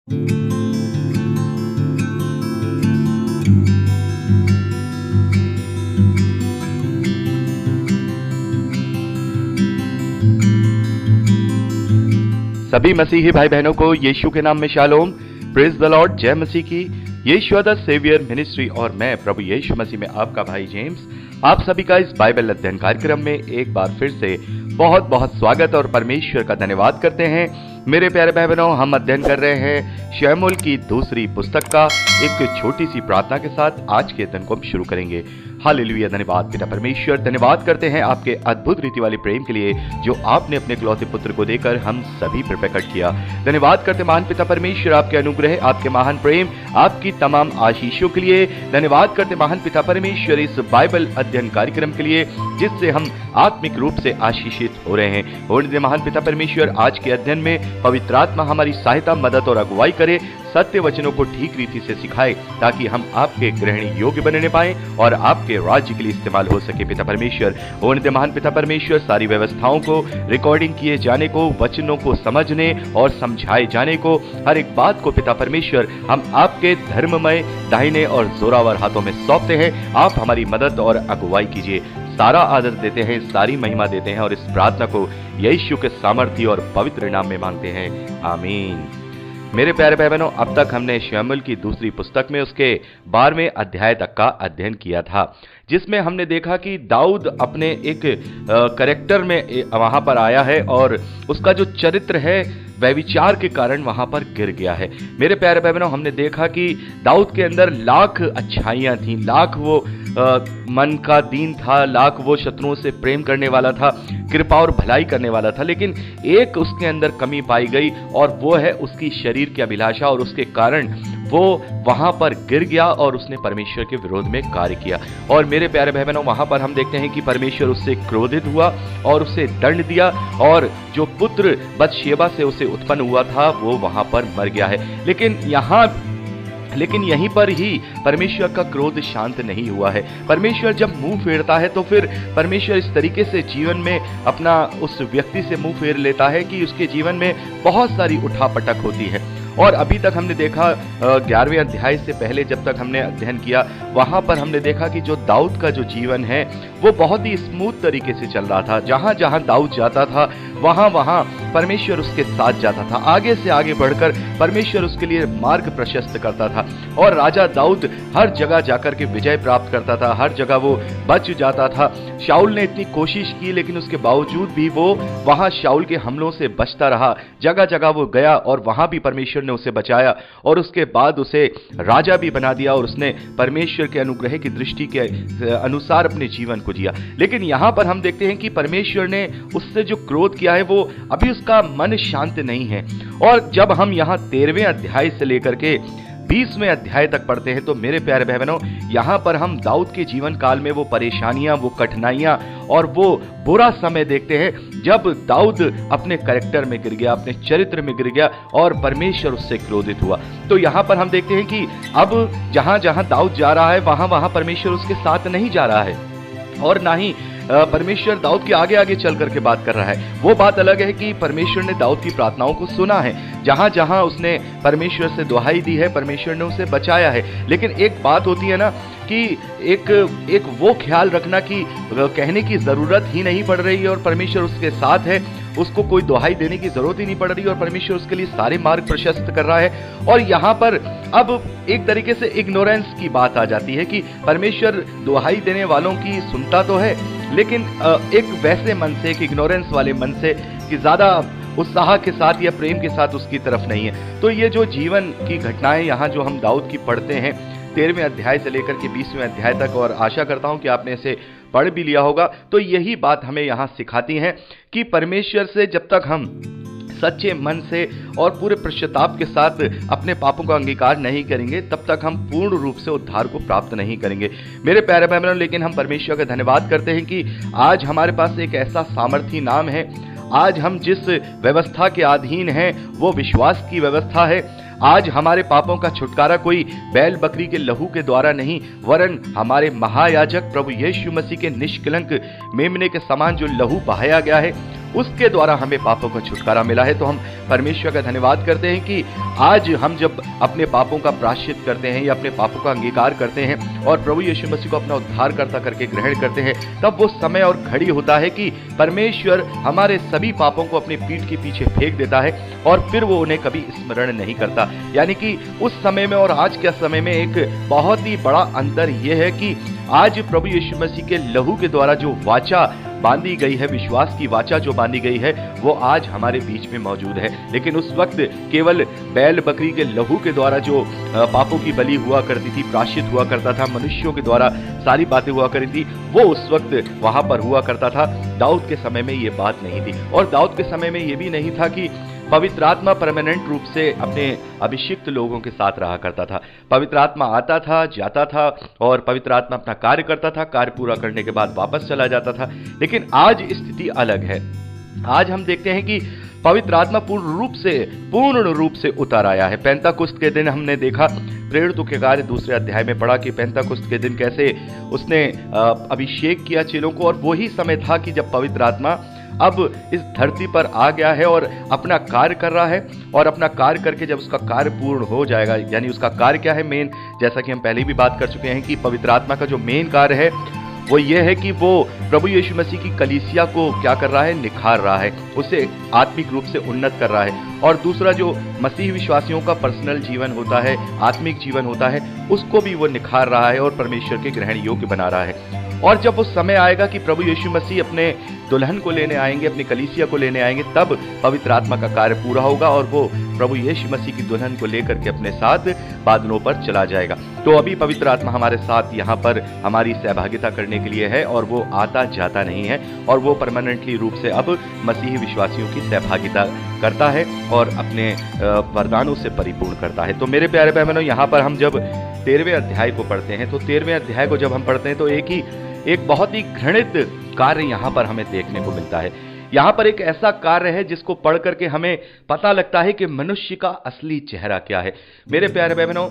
सभी मसीही भाई बहनों को यीशु के नाम में शालोम, प्रेज द लॉर्ड, जय मसीह की। यीशु द सेवियर मिनिस्ट्री और मैं प्रभु यीशु मसीह में आपका भाई जेम्स आप सभी का इस बाइबल अध्ययन कार्यक्रम में एक बार फिर से बहुत बहुत स्वागत और परमेश्वर का धन्यवाद करते हैं। मेरे प्यारे भाई बहनों, हम अध्ययन कर रहे हैं शमूएल की दूसरी पुस्तक का। एक छोटी सी प्रार्थना के साथ आज के अध्ययन को हम शुरू करेंगे। हालेलुया, धन्यवाद पिता परमेश्वर, धन्यवाद करते हैं आपके अद्भुत रीति वाले प्रेम के लिए जो आपने अपने इकलौते पुत्र को देकर हम सभी पर प्रकट किया। धन्यवाद करते महान पिता परमेश्वर आपके अनुग्रह, आपके महान प्रेम, आपकी तमाम आशीषों के लिए। धन्यवाद करते महान पिता परमेश्वर इस बाइबल अध्ययन कार्यक्रम के लिए जिससे हम आत्मिक रूप से आशीषित हो रहे हैं। और महान पिता परमेश्वर आज के अध्ययन में पवित्र आत्मा हमारी सहायता, मदद और अगुवाई करे, सत्य वचनों को ठीक रीति से सिखाए ताकि हम आपके ग्रहण योग्य बनने पाए और आपके राज्य के लिए इस्तेमाल हो सके। पिता परमेश्वर, और महान पिता परमेश्वर, सारी व्यवस्थाओं को, रिकॉर्डिंग किए जाने को, वचनों को समझने और समझाए जाने को, हर एक बात को पिता परमेश्वर हम आपके धर्ममय दाहिने और जोरावर हाथों में सौंपते हैं। आप हमारी मदद और अगुवाई कीजिए। सारा आदर देते हैं, सारी महिमा देते हैं और इस प्रार्थना को यीशु के सामर्थ्य और पवित्र नाम में मांगते हैं, आमीन। मेरे प्यारे भाई बहनों, अब तक हमने शमूएल की दूसरी पुस्तक में उसके 12वें अध्याय तक का अध्ययन किया था, जिसमें हमने देखा कि दाऊद अपने एक कैरेक्टर में वहां पर आया है और उसका जो चरित्र है व्यभिचार के कारण वहां पर गिर गया है। मेरे प्यारे भाई बहनों, हमने देखा कि दाऊद के अंदर लाख अच्छाइयां थीं, लाख वो मन का दीन था, लाख वो शत्रुओं से प्रेम करने वाला था, कृपा और भलाई करने वाला था, लेकिन एक उसके अंदर कमी पाई गई और वो है उसकी शरीर की अभिलाषा, और उसके कारण वो वहां पर गिर गया और उसने परमेश्वर के विरोध में कार्य किया। और मेरे प्यारे भाई बहनों, वहां पर हम देखते हैं कि परमेश्वर उससे क्रोधित हुआ और उसे दंड दिया, और जो पुत्र बतशेबा से उसे उत्पन्न हुआ था वो वहां पर मर गया है। लेकिन यहीं पर ही परमेश्वर का क्रोध शांत नहीं हुआ है। परमेश्वर जब मुंह फेरता है तो फिर परमेश्वर इस तरीके से जीवन में अपना उस व्यक्ति से मुंह फेर लेता है कि उसके जीवन में बहुत सारी उठापटक होती है। और अभी तक हमने देखा 11वें अध्याय से पहले जब तक हमने अध्ययन किया, वहां पर हमने देखा कि जो दाऊद का जो जीवन है वो बहुत ही स्मूथ तरीके से चल रहा था। जहां जहां दाऊद जाता था वहां वहां परमेश्वर उसके साथ जाता था। आगे से आगे बढ़कर परमेश्वर उसके लिए मार्ग प्रशस्त करता था और राजा दाऊद हर जगह जाकर के विजय प्राप्त करता था, हर जगह वो बच जाता था। शाऊल ने इतनी कोशिश की लेकिन उसके बावजूद भी वो वहां शाऊल के हमलों से बचता रहा। जगह जगह वो गया और वहां भी परमेश्वर ने उसे बचाया और उसके बाद उसे राजा भी बना दिया और उसने परमेश्वर के अनुग्रह की दृष्टि के अनुसार अपने जीवन को जिया। लेकिन यहां पर हम देखते हैं कि परमेश्वर ने उससे जो क्रोध किया है वो अभी उसका मन शांत नहीं है। और जब हम यहां 13वें अध्याय से लेकर के 20वें अध्याय तक पढ़ते हैं तो मेरे प्यारे भाई बहनों, यहां पर हम दाऊद के जीवन काल में वो परेशानियां, वो कठिनाइयां और वो बुरा समय देखते हैं जब दाऊद अपने कैरेक्टर में गिर गया, अपने चरित्र में गिर गया और परमेश्वर उससे क्रोधित हुआ। तो यहां पर हम देखते हैं कि अब जहां जहां दाऊद जा रहा है वहां वहां परमेश्वर उसके साथ नहीं जा रहा है और ना ही परमेश्वर दाऊद के आगे आगे चल करके बात कर रहा है। वो बात अलग है कि परमेश्वर ने दाऊद की प्रार्थनाओं को सुना है, जहां जहां उसने परमेश्वर से दुहाई दी है परमेश्वर ने उसे बचाया है। लेकिन एक बात होती है ना कि एक वो ख्याल रखना कि कहने की जरूरत ही नहीं पड़ रही है और परमेश्वर उसके साथ है, उसको कोई दुहाई देने की जरूरत ही नहीं पड़ रही और परमेश्वर उसके लिए सारे मार्ग प्रशस्त कर रहा है। और यहाँ पर अब एक तरीके से इग्नोरेंस की बात आ जाती है कि परमेश्वर दुहाई देने वालों की सुनता तो है लेकिन एक वैसे मन से, एक इग्नोरेंस वाले मन से कि ज्यादा उत्साह के साथ या प्रेम के साथ उसकी तरफ नहीं है। तो ये जो जीवन की घटनाएं यहाँ जो हम दाऊद की पढ़ते हैं 13वें अध्याय से लेकर के 20वें अध्याय तक, और आशा करता हूं कि आपने इसे पढ़ भी लिया होगा, तो यही बात हमें यहाँ सिखाती है कि परमेश्वर से जब तक हम सच्चे मन से और पूरे पश्चाताप के साथ अपने पापों का अंगीकार नहीं करेंगे तब तक हम पूर्ण रूप से उद्धार को प्राप्त नहीं करेंगे। मेरे प्यारे भाई बहनों, लेकिन हम परमेश्वर का धन्यवाद करते हैं कि आज हमारे पास एक ऐसा सामर्थी नाम है। आज हम जिस व्यवस्था के अधीन हैं वो विश्वास की व्यवस्था है। आज हमारे पापों का छुटकारा कोई बैल बकरी के लहू के द्वारा नहीं, वरन हमारे महायाजक प्रभु यीशु मसीह के निष्कलंक मेमने के समान जो लहू बहाया गया है उसके द्वारा हमें पापों का छुटकारा मिला है। तो हम परमेश्वर का धन्यवाद करते हैं कि आज हम जब अपने पापों का प्रायश्चित करते हैं या अपने पापों का अंगीकार करते हैं और प्रभु यीशु मसीह को अपना उद्धारकर्ता करके ग्रहण करते हैं, तब वो समय और घड़ी होता है कि परमेश्वर हमारे सभी पापों को अपनी पीठ के पीछे फेंक देता है और फिर वो उन्हें कभी स्मरण नहीं करता। यानी कि उस समय में और आज के समय में एक बहुत ही बड़ा अंतर यह है कि आज प्रभु यीशु मसीह के लहू के द्वारा जो वाचा बांधी गई है, विश्वास की वाचा जो बांधी गई है, वो आज हमारे बीच में मौजूद है। लेकिन उस वक्त केवल बैल बकरी के लहू के द्वारा जो पापों की बलि हुआ करती थी, प्रायश्चित हुआ करता था, मनुष्यों के द्वारा सारी बातें हुआ करती थी, वो उस वक्त वहां पर हुआ करता था। दाऊद के समय में ये बात नहीं थी और दाऊद के समय में ये भी नहीं था कि पवित्र आत्मा परमानेंट रूप से अपने अभिषिक्त लोगों के साथ रहा करता था। पवित्र आत्मा आता था, जाता था और पवित्र आत्मा अपना कार्य करता था, कार्य पूरा करने के बाद वापस चला जाता था। लेकिन आज स्थिति अलग है। आज हम देखते हैं कि पवित्र आत्मा पूर्ण रूप से उतर आया है। पेंताकुस्त के दिन हमने देखा, प्रेरितों के कार्य 2 अध्याय में पढ़ा कि पेंताकुस्त के दिन कैसे उसने अभिषेक किया चेलों को, और वही समय था कि जब पवित्र आत्मा अब इस धरती पर आ गया है और अपना कार्य कर रहा है। और अपना कार्य करके जब उसका कार्य पूर्ण हो जाएगा, यानी उसका कार्य क्या है मेन, जैसा कि हम पहले भी बात कर चुके हैं कि पवित्र आत्मा का जो मेन कार्य है वो ये है कि वो प्रभु यीशु मसीह की कलीसिया को क्या कर रहा है, निखार रहा है, उसे आत्मिक रूप से उन्नत कर रहा है। और दूसरा जो मसीह विश्वासियों का पर्सनल जीवन होता है, आत्मिक जीवन होता है, उसको भी वो निखार रहा है और परमेश्वर के ग्रहण योग्य बना रहा है। और जब वो समय आएगा कि प्रभु यीशु मसीह अपने दुल्हन को लेने आएंगे, अपनी कलीसिया को लेने आएंगे, तब पवित्र आत्मा का कार्य पूरा होगा और वो प्रभु यीशु मसीह की दुल्हन को लेकर के अपने साथ बादलों पर चला जाएगा। तो अभी पवित्र आत्मा हमारे साथ यहाँ पर हमारी सहभागिता करने के लिए है और वो आता जाता नहीं है, और वो परमानेंटली रूप से अब मसीही विश्वासियों की सहभागिता करता है और अपने वरदानों से परिपूर्ण करता है। तो मेरे प्यारे भाई बहनों, यहाँ पर हम जब 13वें अध्याय को पढ़ते हैं, तो 13वें अध्याय को जब हम पढ़ते हैं तो एक बहुत ही घृणित कार्य यहाँ पर हमें देखने को मिलता है। यहाँ पर एक ऐसा कार्य है जिसको पढ़ करके हमें पता लगता है कि मनुष्य का असली चेहरा क्या है। मेरे प्यारे भाई बहनों,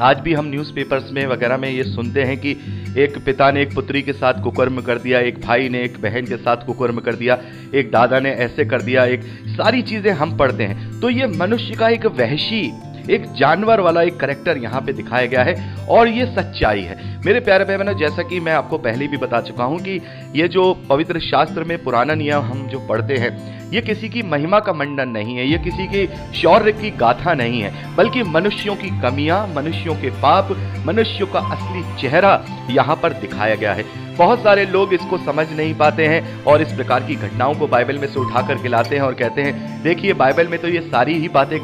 आज भी हम न्यूज़पेपर्स में वगैरह में ये सुनते हैं कि एक पिता ने एक पुत्री के साथ कुकर्म कर दिया, एक भाई ने एक बहन के साथ कुकर्म कर दिया, एक दादा ने ऐसे कर दिया, एक सारी चीजें हम पढ़ते हैं। तो ये मनुष्य का एक वहशी, एक जानवर वाला एक कैरेक्टर यहाँ पे दिखाया गया है और ये सच्चाई है। मेरे प्यारे भाई बहनों, जैसा कि मैं आपको पहले भी बता चुका हूँ कि ये जो पवित्र शास्त्र में पुराना नियम हम जो पढ़ते हैं, ये किसी की महिमा का मंडन नहीं है, ये किसी की शौर्य की गाथा नहीं है, बल्कि मनुष्यों की कमियां, मनुष्यों के पाप, मनुष्यों का असली चेहरा यहाँ पर दिखाया गया है। बहुत सारे लोग इसको समझ नहीं पाते हैं और इस प्रकार की घटनाओं को बाइबल में से उठा करके लाते हैं और कहते हैं देखिए बाइबल में तो ये सारी ही बातें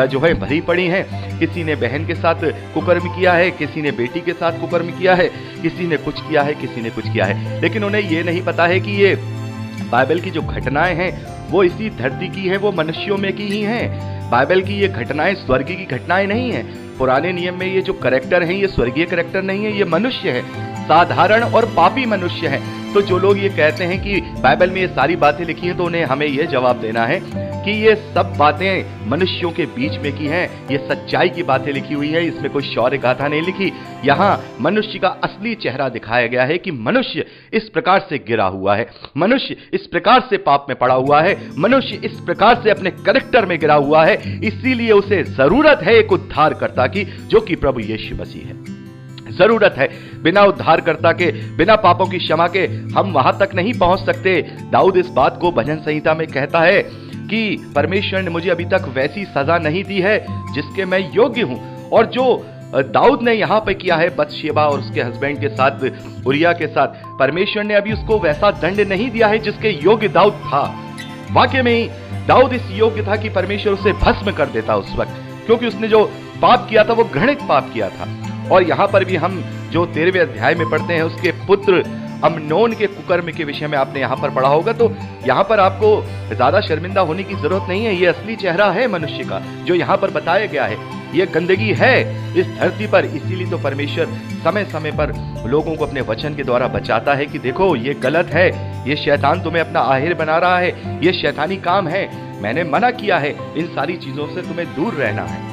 जो है भरी पड़ी हैं। किसी ने बहन के साथ कुकर्म किया है, किसी ने बेटी के साथ कुकर्म किया है, किसी ने कुछ किया है, किसी ने कुछ किया है, लेकिन उन्हें ये नहीं पता है कि ये बाइबल की जो घटनाएं हैं वो इसी धरती की है, वो मनुष्यों में की ही हैं। बाइबल की ये घटनाएं स्वर्ग की घटनाएं नहीं है। पुराने नियम में ये जो कैरेक्टर हैं ये स्वर्गीय कैरेक्टर नहीं है, ये मनुष्य है, साधारण और पापी मनुष्य है। तो जो लोग ये कहते हैं कि बाइबल में ये सारी बातें लिखी हैं, तो उन्हें हमें ये जवाब देना है कि ये सब बातें मनुष्यों के बीच में की हैं, ये सच्चाई की बातें लिखी हुई है, इसमें कोई शौर्य गाथा नहीं लिखी। यहाँ मनुष्य का असली चेहरा दिखाया गया है कि मनुष्य इस प्रकार से गिरा हुआ है, मनुष्य इस प्रकार से पाप में पड़ा हुआ है, मनुष्य इस प्रकार से अपने कैरेक्टर में गिरा हुआ है। इसीलिए उसे जरूरत है एक उद्धारकर्ता की, जो कि प्रभु यीशु मसीह है। जरूरत है। बिना उद्धारकर्ता के, बिना पापों की क्षमा के हम वहां तक नहीं पहुंच सकते। दाऊद इस बात को भजन संहिता में कहता है कि परमेश्वर ने मुझे अभी तक वैसी सजा नहीं दी है जिसके मैं योग्य हूं। और जो दाऊद ने यहां पे किया है बत्शेबा और उसके हस्बैंड के साथ, उरिया के साथ, परमेश्वर ने अभी उसको वैसा दंड नहीं दिया है जिसके योग्य दाऊद था। वाकई में ही दाऊद इस योग्य था कि परमेश्वर उसे भस्म कर देता उस वक्त, क्योंकि उसने जो पाप किया था वो घृणित पाप किया था। और यहां पर भी हम जो 13वें अध्याय में पढ़ते हैं, उसके पुत्र अम्नोन के कुकर्म के विषय में आपने यहां पर पढ़ा होगा। तो यहां पर आपको ज्यादा शर्मिंदा होने की जरूरत नहीं है। ये असली चेहरा है मनुष्य का जो यहां पर बताया गया है। ये गंदगी है इस धरती पर, इसीलिए तो परमेश्वर समय समय पर लोगों को अपने वचन के द्वारा बचाता है कि देखो ये गलत है, ये शैतान तुम्हें अपना आहिर बना रहा है, ये शैतानी काम है, मैंने मना किया है, इन सारी चीजों से तुम्हें दूर रहना है।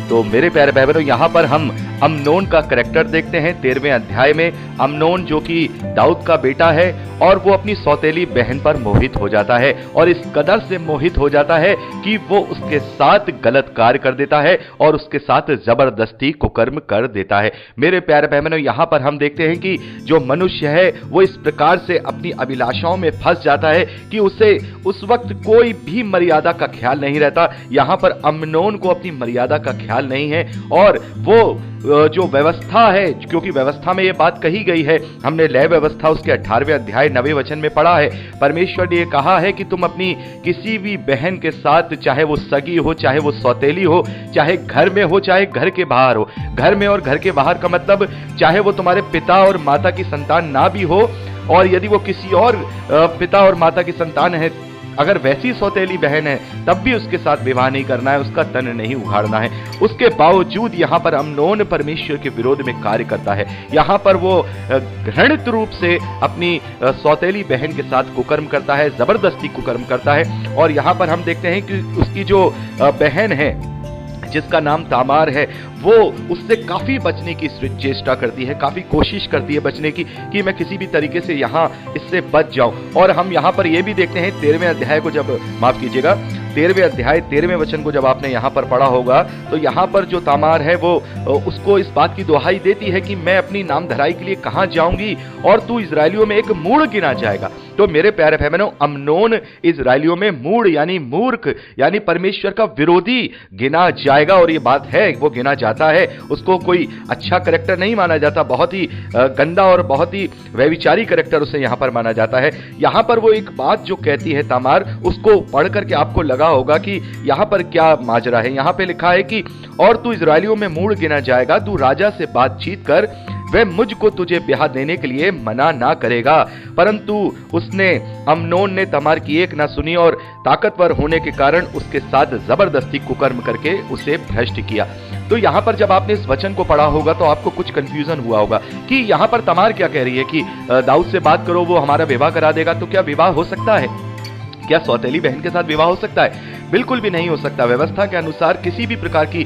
तो मेरे प्यारे भाई बहनों, यहाँ पर हम अम्नोन का कैरेक्टर देखते हैं 13वें अध्याय में। अम्नोन जो कि दाऊद का बेटा है और वो अपनी सौतेली बहन पर मोहित हो जाता है और इस कदर से मोहित हो जाता है कि वो उसके साथ गलत कार्य कर देता है और उसके साथ जबरदस्ती कुकर्म कर देता है। मेरे प्यारे बहनों, यहां पर हम देखते हैं कि जो मनुष्य है वो इस प्रकार से अपनी अभिलाषाओं में फंस जाता है कि उसे उस वक्त कोई भी मर्यादा का ख्याल नहीं रहता। यहां पर अम्नोन को अपनी मर्यादा का ख्याल नहीं है और वो जो व्यवस्था है, क्योंकि व्यवस्था में ये बात कही गई है, हमने लय व्यवस्था उसके 18वें अध्याय 9वें वचन में पढ़ा है। परमेश्वर ने ये कहा है कि तुम अपनी किसी भी बहन के साथ, चाहे वो सगी हो, चाहे वो सौतेली हो, चाहे घर में हो, चाहे घर के बाहर हो, घर में और घर के बाहर का मतलब चाहे वो तुम्हारे पिता और माता की संतान ना भी हो, और यदि वो किसी और पिता और माता की संतान है, अगर वैसी सौतेली बहन है, तब भी उसके साथ विवाह नहीं करना है, उसका तन नहीं उखाड़ना है। उसके बावजूद यहां पर अम्नोन परमेश्वर के विरोध में कार्य करता है। यहां पर वो घृणित रूप से अपनी सौतेली बहन के साथ कुकर्म करता है, जबरदस्ती कुकर्म करता है। और यहां पर हम देखते हैं कि उसकी जो बहन है जिसका नाम तामार है, वो उससे काफी बचने की चेष्टा करती है, काफी कोशिश करती है बचने की कि मैं किसी भी तरीके से यहाँ इससे बच जाऊं। और हम यहाँ पर ये भी देखते हैं 13वें अध्याय को जब, माफ कीजिएगा, 13वें अध्याय 13वें वचन को जब आपने यहाँ पर पढ़ा होगा तो यहाँ पर जो तामार है वो उसको इस बात की दुहाई देती है कि मैं अपनी नामधराई के लिए कहाँ जाऊंगी और तू इजरायलियों में एक मूढ़ गिना जाएगा। तो मेरे प्यारे बहनों, अम्नोन इजरायलियों में मूढ़ यानी मूर्ख यानी परमेश्वर का विरोधी गिना जाएगा। और ये बात है, वो गिना जाता है, उसको कोई अच्छा कैरेक्टर नहीं माना जाता, बहुत ही गंदा और बहुत ही व्यभिचारी कैरेक्टर उसे यहाँ पर माना जाता है। यहाँ पर वो एक बात जो कहती है तामार, उसको पढ़ करके आपको लगा होगा कि यहाँ पर क्या माजरा है। यहाँ पे लिखा है कि और तू इजरायलियों में मूढ़ गिना जाएगा, तू राजा से बातचीत कर, वह मुझको तुझे ब्याह देने के लिए मना ना करेगा। परंतु उसने, अम्नोन ने तमार की एक ना सुनी और ताकतवर होने के कारण उसके साथ जबरदस्ती कुकर्म करके उसे भ्रष्ट किया। तो यहाँ पर जब आपने इस वचन को पढ़ा होगा तो आपको कुछ कंफ्यूजन हुआ होगा कि यहाँ पर तमार क्या कह रही है कि दाऊद से बात करो, वो हमारा विवाह करा देगा। तो क्या विवाह हो सकता है? क्या सौतेली बहन के साथ विवाह हो सकता है? बिल्कुल भी नहीं हो सकता। व्यवस्था के अनुसार किसी भी प्रकार की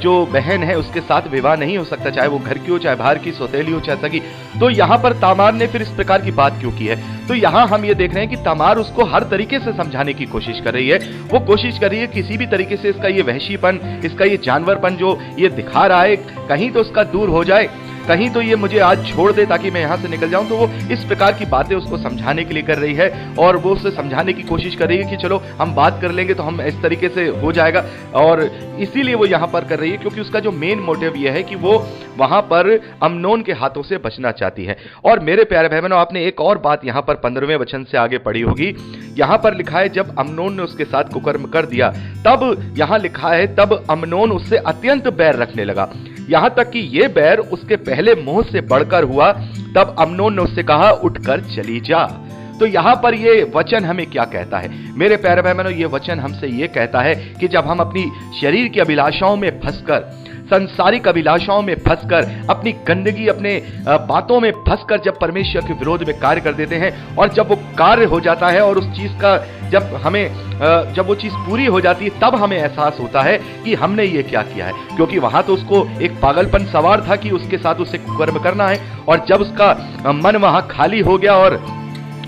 जो बहन है उसके साथ विवाह नहीं हो सकता, चाहे वो घर की हो, चाहे बाहर की, सौतेली हो, चाहे सगी। तो यहाँ पर तामार ने फिर इस प्रकार की बात क्यों की है? तो यहाँ हम ये देख रहे हैं कि तामार उसको हर तरीके से समझाने की कोशिश कर रही है। वो कोशिश कर रही है किसी भी तरीके से इसका ये वहशीपन, इसका ये जानवरपन जो ये दिखा रहा है, कहीं तो उसका दूर हो जाए, कहीं तो ये मुझे आज छोड़ दे ताकि मैं यहां से निकल जाऊं। तो वो इस प्रकार की बातें उसको समझाने के लिए कर रही है और वो उसे समझाने की कोशिश कर रही है कि चलो हम बात कर लेंगे तो हम इस तरीके से हो जाएगा। और इसीलिए वो यहां पर कर रही है क्योंकि उसका जो मेन मोटिव ये है कि वो वहां पर अम्नोन के हाथों से बचना चाहती है। और मेरे प्यारे भाई बहनों, आपने एक और बात यहां पर 15वें वचन से आगे पढ़ी होगी। यहां पर लिखा है जब अम्नोन ने उसके साथ कुकर्म कर दिया, तब यहां लिखा है तब अम्नोन उससे अत्यंत बैर रखने लगा, यहां तक कि यह बैर उसके पहले मोह से बढ़कर हुआ। तब अम्नोन ने उससे कहा, उठकर चली जा। तो यहां पर यह वचन हमें क्या कहता है? मेरे प्यारे भाई बहनों, यह वचन हमसे यह कहता है कि जब हम अपनी शरीर की अभिलाषाओं में फंसकर, संसारिक अभिलाषाओं में फंसकर, अपनी गंदगी, अपने बातों में फंसकर जब परमेश्वर के विरोध में कार्य कर देते हैं और जब वो कार्य हो जाता है और उस चीज का जब वो चीज पूरी हो जाती है, तब हमें एहसास होता है कि हमने ये क्या किया है। क्योंकि वहां तो उसको एक पागलपन सवार था कि उसके साथ उसे कुकर्म करना है, और जब उसका मन वहां खाली हो गया और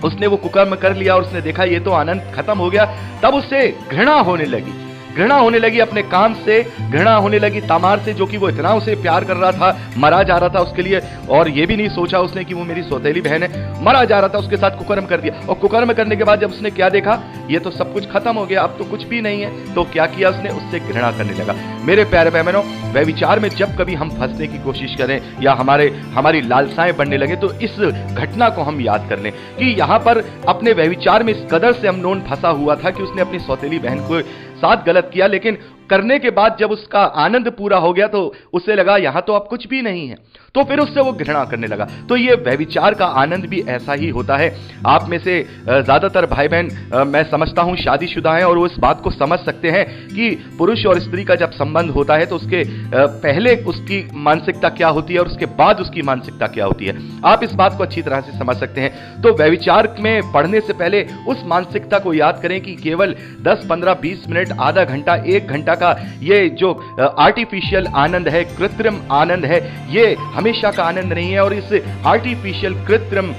उसने वो कुकर्म कर लिया और उसने देखा ये तो आनंद खत्म हो गया, तब उससे घृणा होने लगी अपने काम से, घृणा होने लगी तामार से, जो कि वो इतना उसे प्यार कर रहा था, मरा जा रहा था उसके लिए, और ये भी नहीं सोचा उसने कि वो मेरी सौतेली बहन है, मरा जा रहा था, उसके साथ कुकर्म कर दिया। और कुकर्म करने के बाद जब उसने क्या देखा, ये तो सब कुछ खत्म हो गया, अब तो कुछ भी नहीं है, तो क्या किया उसने? उससे घृणा करने लगा। मेरे प्यारे बहनों, व्यभिचार में जब कभी हम फंसने की कोशिश करें या हमारी लालसाएं बढ़ने लगे, तो इस घटना को हम याद कर लें कि यहाँ पर अपने व्यभिचार में इस कदर से अम्नोन फंसा हुआ था कि उसने अपनी सौतेली बहन को साथ गलत किया, लेकिन करने के बाद जब उसका आनंद पूरा हो गया तो उसे लगा यहां तो अब कुछ भी नहीं है, तो फिर उससे वो घृणा करने लगा। तो ये व्यभिचार का आनंद भी ऐसा ही होता है। आप में से ज्यादातर भाई बहन मैं समझता हूं शादीशुदा हैं और वो इस बात को समझ सकते हैं कि पुरुष और स्त्री का जब संबंध होता है तो उसके पहले उसकी मानसिकता क्या होती है और उसके बाद उसकी मानसिकता क्या होती है। आप इस बात को अच्छी तरह से समझ सकते हैं। तो व्यभिचार में पढ़ने से पहले उस मानसिकता को याद करें कि केवल 10, 15, 20 मिनट, आधा घंटा, 1 घंटा का ये जो आर्टिफिशियल आनंद है, कृत्रिम आनंद है, ये हमेशा का आनंद नहीं है। और इस आर्टिफिशियल कृत्रिम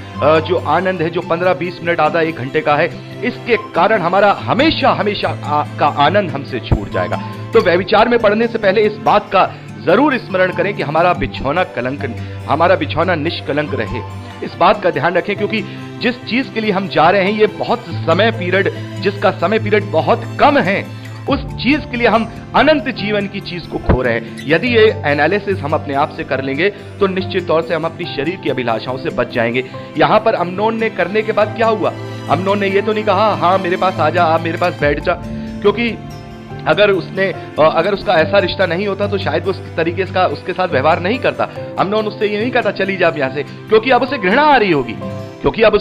जो आनंद है, जो 15-20 मिनट, आधा 1 घंटे का है, इसके कारण हमारा हमेशा हमेशा का आनंद हमसे छूट जाएगा। तो व्यभिचार में पड़ने से पहले इस बात का जरूर स्मरण करें कि हमारा बिछौना निष्कलंक रहे। इस बात का ध्यान रखें, क्योंकि जिस चीज के लिए हम जा रहे हैं, ये बहुत जिसका समय पीरियड बहुत कम है, उस चीज के लिए हम अनंत जीवन की चीज को खो रहे हैं। यदि ये एनालिसिस हम अपने आप से कर लेंगे तो निश्चित तौर से हम अपनी शरीर की अभिलाषाओं से बच जाएंगे। यहां पर अम्नोन ने करने के बाद क्या हुआ? अम्नोन ने ये तो नहीं कहा हाँ मेरे पास आ जा, आप मेरे पास बैठ जा, क्योंकि अगर उसका ऐसा रिश्ता नहीं होता तो शायद वो उस तरीके का उसके साथ व्यवहार नहीं करता। अम्नोन उससे ये नहीं कहता चली जा यहां से, क्योंकि अब उसे घृणा आ रही होगी, क्योंकि अब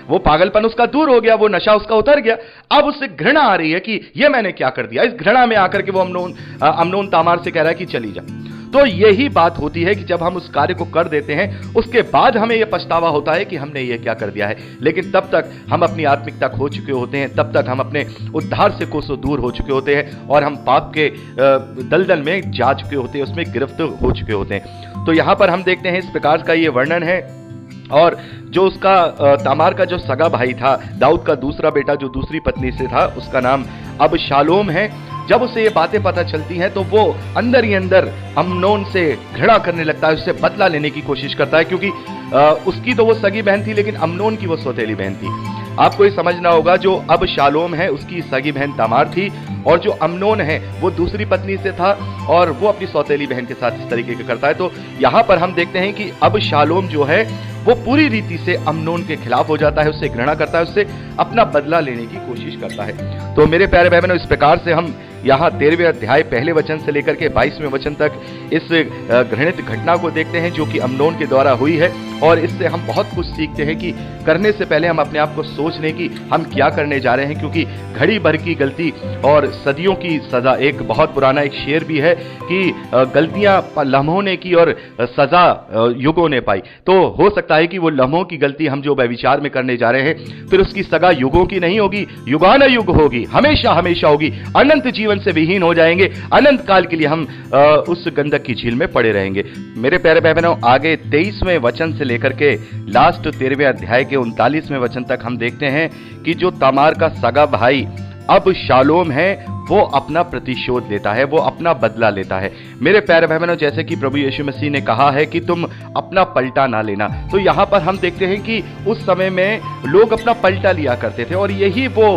वो पागलपन उसका दूर हो गया, वो नशा उसका उतर गया। अब उससे घृणा आ रही है कि ये मैंने क्या कर दिया। इस घृणा में आकर के वो अम्नोन तामार से कह रहा है कि चली जा। तो यही बात होती है कि जब हम उस कार्य को कर देते हैं, उसके बाद हमें यह पछतावा होता है कि हमने ये क्या कर दिया है। लेकिन तब तक हम अपनी आत्मिकता खो चुके होते हैं, तब तक हम अपने उद्धार से कोसों दूर हो चुके होते हैं और हम पाप के दलदल में जा चुके होते हैं, उसमें गिरफ्त हो चुके होते हैं। तो यहां पर हम देखते हैं इस प्रकार का ये वर्णन है। और जो उसका तामार का जो सगा भाई था, दाऊद का दूसरा बेटा जो दूसरी पत्नी से था, उसका नाम अबशालोम है। जब उसे ये बातें पता चलती हैं तो वो अंदर ही अंदर अम्नोन से घृणा करने लगता है, उससे बदला लेने की कोशिश करता है, क्योंकि उसकी तो वो सगी बहन थी, लेकिन अम्नोन की वो सौतेली बहन थी। आपको ये समझना होगा, जो अबशालोम है उसकी सगी बहन तामार थी, और जो अम्नोन है वो दूसरी पत्नी से था, और वो अपनी सौतेली बहन के साथ इस तरीके का करता है। तो यहां पर हम देखते हैं कि अबशालोम जो है वो पूरी रीति से अम्नोन के खिलाफ हो जाता है, उससे घृणा करता है, उससे अपना बदला लेने की कोशिश करता है। तो मेरे प्यारे भाई बहनों, इस प्रकार से हम यहाँ 13वें अध्याय पहले वचन से लेकर के 22वें वचन तक इस घृणित घटना को देखते हैं जो कि अम्नोन के द्वारा हुई है। और इससे हम बहुत कुछ सीखते हैं कि करने से पहले हम अपने आप को सोच लें कि हम क्या करने जा रहे हैं, क्योंकि घड़ी भर की गलती और सदियों की सजा। एक बहुत पुराना एक शेर भी है कि गलतियां लम्हों ने की और सजा युगों ने पाई। तो हो सकता है कि वो लम्हों की गलती हम जो व्यभिचार में करने जा रहे हैं, फिर उसकी सजा युगों की नहीं होगी, युगानुयुग होगी, हमेशा हमेशा होगी। अनंत जीवन से विहीन हो जाएंगे, अनंत काल के लिए हम उस गंधक की झील में पड़े रहेंगे। मेरे प्यारे भाई बहनों, आगे 23वें वचन से लेकर के लास्ट 13वें अध्याय के 39वें वचन तक हम देखते हैं कि जो तामार का सगा भाई अबशालोम है वो अपना प्रतिशोध लेता है, वो अपना बदला लेता है। मेरे प्यारे भाई बहनों, जैसे कि प्रभु यीशु मसीह ने कहा है कि तुम अपना पलटा ना लेना, तो यहां पर हम देखते हैं कि उस समय में लोग अपना पलटा लिया करते थे, और यही वो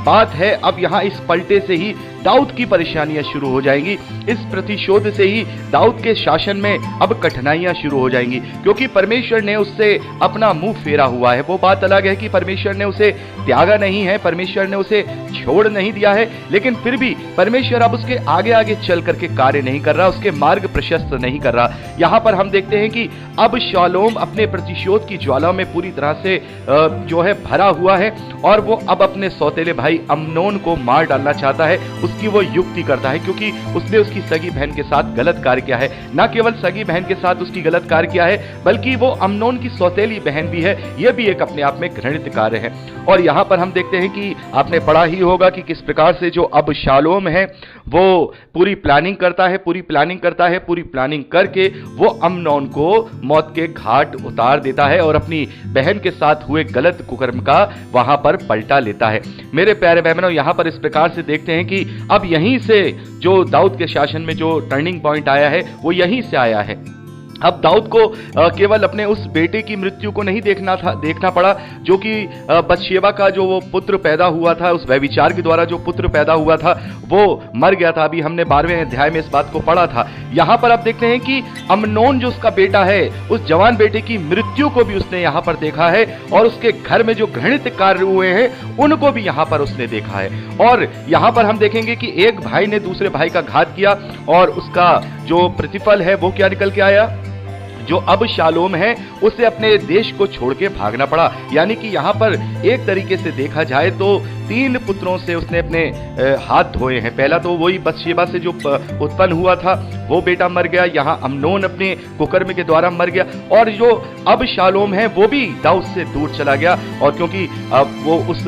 बात है। अब यहां इस पलटे से ही दाऊद की परेशानियां शुरू हो जाएंगी, इस प्रतिशोध से ही दाऊद के शासन में अब कठिनाइयां शुरू हो जाएंगी, क्योंकि परमेश्वर ने उससे अपना मुंह फेरा हुआ है। वो बात अलग है कि परमेश्वर ने उसे त्यागा नहीं है, परमेश्वर ने उसे छोड़ नहीं दिया है, लेकिन फिर भी परमेश्वर अब उसके आगे आगे चल करके कार्य नहीं कर रहा, उसके मार्ग प्रशस्त नहीं कर रहा। यहां पर हम देखते हैं कि अब शालोम अपने प्रतिशोध की ज्वाला में पूरी तरह से जो है भरा हुआ है, और वो अब अपने सौतेले भाई अम्नोन को मार डालना चाहता है। उसकी वो युक्ति करता है, क्योंकि उसने उसकी सगी बहन के साथ गलत कार्य किया है। न केवल सगी बहन के साथ उसकी गलत कार्य किया है, बल्कि वो अम्नोन की सौतेली बहन भी है। यह भी एक अपने आप में घृणित कार्य है। और यहां पर हम देखते हैं कि आपने पढ़ा ही होगा कि किस प्रकार से जो अबशालोम है वो पूरी प्लानिंग करता है, पूरी प्लानिंग करके वो अम्नोन को मौत के घाट उतार देता है और अपनी बहन के साथ हुए गलत कुकर्म का वहां पर पलटा लेता है। मेरे प्यारे बहनों, यहां पर इस प्रकार से देखते हैं कि अब यहीं से जो दाऊद के शासन में जो टर्निंग पॉइंट आया है वो यहीं से आया है। अब दाऊद को केवल अपने उस बेटे की मृत्यु को नहीं देखना पड़ा, जो कि बतशेबा का जो वो पुत्र पैदा हुआ था, उस व्यभिचार के द्वारा जो पुत्र पैदा हुआ था वो मर गया था। अभी हमने 12वें अध्याय में इस बात को पढ़ा था। यहां पर आप देखते हैं कि अम्नोन जो उसका बेटा है, उस जवान बेटे की मृत्यु को भी उसने यहां पर देखा है, और उसके घर में जो घृणित कार्य हुए हैं उनको भी यहां पर उसने देखा है। और यहां पर हम देखेंगे कि एक भाई ने दूसरे भाई का घात किया, और उसका जो प्रतिफल है वो क्या निकल के आया? जो अबशालोम है उसे अपने देश को छोड़ के भागना पड़ा। यानी कि यहां पर एक तरीके से देखा जाए तो 3 पुत्रों से उसने अपने हाथ धोए हैं। पहला तो वही बत्शेबा से जो उत्पन्न हुआ था वो बेटा मर गया, यहाँ अम्नोन अपने कुकर्म के द्वारा मर गया, और जो अब शालोम है वो भी दाऊद से दूर चला गया, और क्योंकि वो उस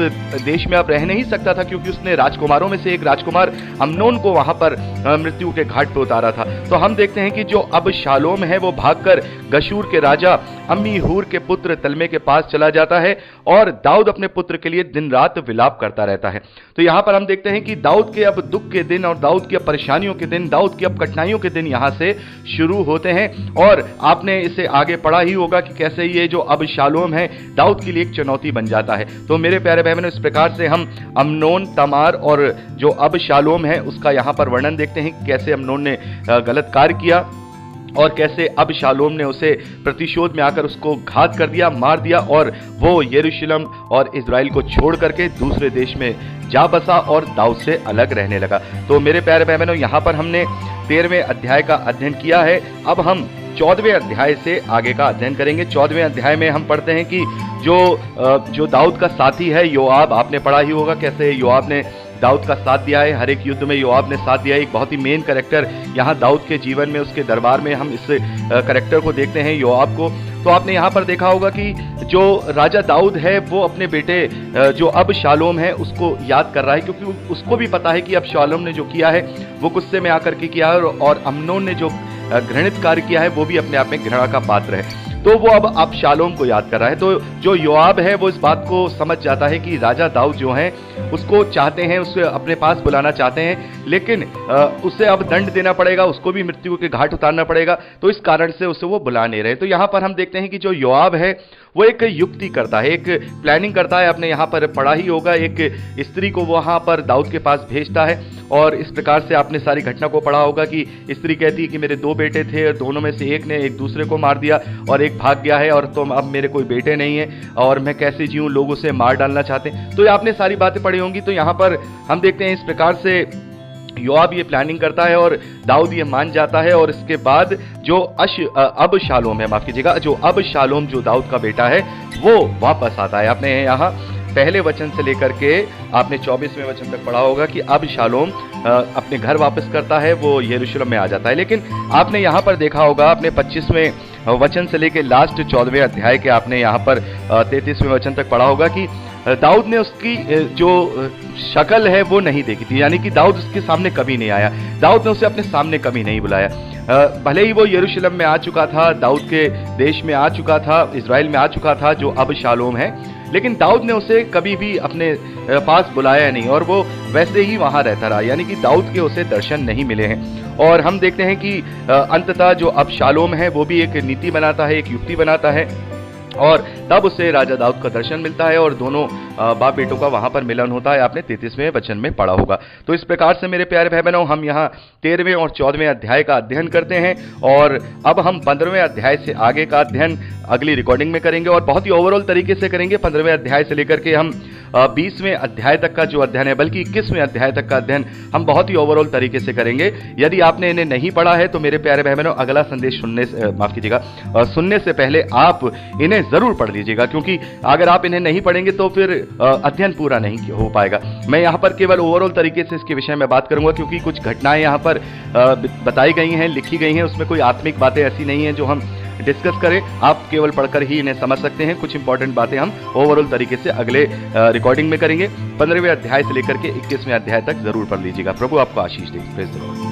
देश में अब रह नहीं सकता था, क्योंकि उसने राजकुमारों में से एक राजकुमार अम्नोन को वहां पर मृत्यु के घाट पर उतारा था। तो हम देखते हैं कि जो अब शालोम है वो भागकर गशूर के राजा अम्मीहूर के पुत्र तलमे के पास चला जाता है, और दाऊद अपने पुत्र के लिए दिन रात विलाप करता रहता है। तो यहां पर हम देखते हैं कि दाऊद के अब दुख के दिन, और दाऊद की अब परेशानियों के दिन, दाऊद की अब कठिनाइयों के दिन यहां से शुरू होते हैं। और आपने इसे आगे पढ़ा ही होगा कि कैसे ये जो अब शालोम है दाऊद के लिए एक चुनौती बन जाता है। तो मेरे प्यारे बहनों, इस प्रकार से हम अम्नोन, तमार और जो अब शालोम है उसका यहां पर वर्णन देखते हैं, कैसे अम्नोन ने गलत कार्य किया और कैसे अब शालोम ने उसे प्रतिशोध में आकर उसको घात कर दिया, मार दिया, और वो यरूशलेम और इजराइल को छोड़ करके दूसरे देश में जा बसा और दाऊद से अलग रहने लगा। तो मेरे प्यारे बहनों, यहाँ पर हमने 13वें अध्याय का अध्ययन किया है। अब हम 14वें अध्याय से आगे का अध्ययन करेंगे। 14वें अध्याय में हम पढ़ते हैं कि जो दाऊद का साथी है योआब, आपने पढ़ा ही होगा कैसे योआब ने दाऊद का साथ दिया है। हर एक युद्ध में योआब ने साथ दिया है। एक बहुत ही मेन कैरेक्टर यहाँ दाऊद के जीवन में, उसके दरबार में हम इस कैरेक्टर को देखते हैं, योआब को। तो आपने यहाँ पर देखा होगा कि जो राजा दाऊद है वो अपने बेटे जो अब शालोम है उसको याद कर रहा है, क्योंकि उसको भी पता है कि अब शालोम ने जो किया है वो गुस्से में आकर के किया है, और अम्नोन ने जो घृणित कार्य किया है वो भी अपने आप में घृणा का पात्र है। तो वो अब शालोम को याद कर रहा है। तो जो योआब है वो इस बात को समझ जाता है कि राजा दाऊद जो है उसको चाहते हैं, उसे अपने पास बुलाना चाहते हैं, लेकिन उसे अब दंड देना पड़ेगा, उसको भी मृत्यु के घाट उतारना पड़ेगा। तो इस कारण से उसे वो बुला नहीं रहे। तो यहाँ पर हम देखते हैं कि जो योआब है वो एक युक्ति करता है, एक प्लानिंग करता है। आपने यहाँ पर पढ़ा ही होगा, एक स्त्री को वहाँ पर दाऊद के पास भेजता है, और इस प्रकार से आपने सारी घटना को पढ़ा होगा कि स्त्री कहती है कि मेरे 2 बेटे थे, दोनों में से एक ने एक दूसरे को मार दिया और एक भाग गया है, और तुम अब मेरे कोई बेटे नहीं है और मैं कैसे जीऊं, लोग उसे मार डालना चाहते हैं। तो आपने सारी बातें पढ़ी होंगी। तो यहाँ पर हम देखते हैं इस प्रकार से योआब ये प्लानिंग करता है और दाऊद ये मान जाता है, और इसके बाद जो अब शालोम है, माफ कीजिएगा, जो अब शालोम जो दाऊद का बेटा है वो वापस आता है। आपने यहाँ पहले वचन से लेकर के आपने 24वें वचन तक पढ़ा होगा कि अब शालोम अपने घर वापस करता है, वो यरूशलेम में आ जाता है। लेकिन आपने यहाँ पर देखा होगा, अपने 25वें वचन से लेकर लास्ट 14वें अध्याय के आपने यहाँ पर 33वें वचन तक पढ़ा होगा कि दाऊद ने उसकी जो शक्ल है वो नहीं देखी थी, यानी कि दाऊद उसके सामने कभी नहीं आया, दाऊद ने उसे अपने सामने कभी नहीं बुलाया। भले ही वो यरूशलेम में आ चुका था, दाऊद के देश में आ चुका था, इजराइल में आ चुका था जो अब शालोम है, लेकिन दाऊद ने उसे कभी भी अपने पास बुलाया नहीं, और वो वैसे ही वहां रहता रहा, यानी कि दाऊद के उसे दर्शन नहीं मिले हैं। और हम देखते हैं कि अंततः जो अब शालोम है वो भी एक नीति बनाता है, एक युक्ति बनाता है, और तब उसे राजा दाऊद का दर्शन मिलता है और दोनों बाप बेटों का वहां पर मिलन होता है। आपने 33वें वचन में पढ़ा होगा। तो इस प्रकार से मेरे प्यारे भाई बहनों, हम यहाँ 13वें और 14वें अध्याय का अध्ययन करते हैं, और अब हम 15वें अध्याय से आगे का अध्ययन अगली रिकॉर्डिंग में करेंगे, और बहुत ही ओवरऑल तरीके से करेंगे। 15वें अध्याय से लेकर के हम 20वें अध्याय तक का जो अध्ययन है, बल्कि 21वें अध्याय तक का अध्ययन हम बहुत ही ओवरऑल तरीके से करेंगे। यदि आपने इन्हें नहीं पढ़ा है तो मेरे प्यारे भाई बहनों, अगला संदेश सुनने से पहले आप इन्हें जरूर पढ़ लीजिएगा, क्योंकि अगर आप इन्हें नहीं पढ़ेंगे तो फिर अध्ययन पूरा नहीं हो पाएगा। मैं यहाँ पर केवल ओवरऑल तरीके से इसके विषय में बात करूंगा, क्योंकि कुछ घटनाएं यहाँ पर बताई गई हैं, लिखी गई हैं, उसमें कोई आत्मिक बातें ऐसी नहीं हैं जो हम डिस्कस करें। आप केवल पढ़कर ही इन्हें समझ सकते हैं। कुछ इंपॉर्टेंट बातें हम ओवरऑल तरीके से अगले रिकॉर्डिंग में करेंगे। 15वें अध्याय से लेकर के 21वें अध्याय तक जरूर पढ़ लीजिएगा। प्रभु आपको आशीष दे। Praise the Lord.